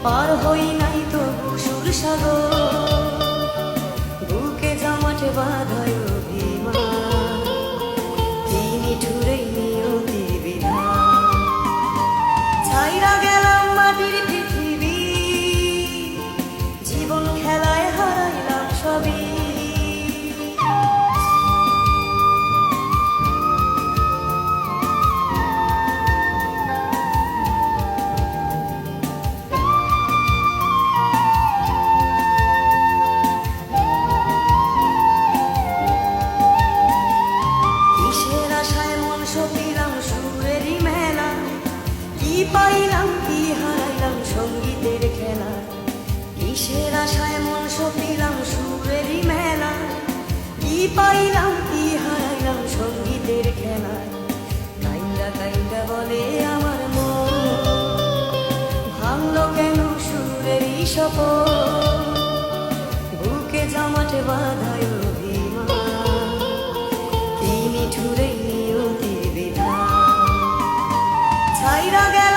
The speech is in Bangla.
পার হই নাই তবু সুর সাগর, বুকে জমাটে বাঁধায় অভিমান, তিনি ঠুরেই নিয়তি বিধান। ছাইরা গেলাম মাটির পৃথিবী, জীবন খেলায় হারাইলাম সবই। সপিলাম সুরেরই মেলা, কি পাইলাম কি হারাইলাম সঙ্গীতের খেলা। কিসের আশায় মন সপিলাম সুরেরই মেলা, কি পাইলাম কি হারাইলাম সঙ্গীতের খেলা। কাইন্দা কাইন্দা বলে আমার মন, ভাঙলো কেন সুরেরই শপথ, বুকে জমাটে বাঁধায় অভিমান, তিনি ঠুরেই নিয়তি বিধান। ছাইরা গেল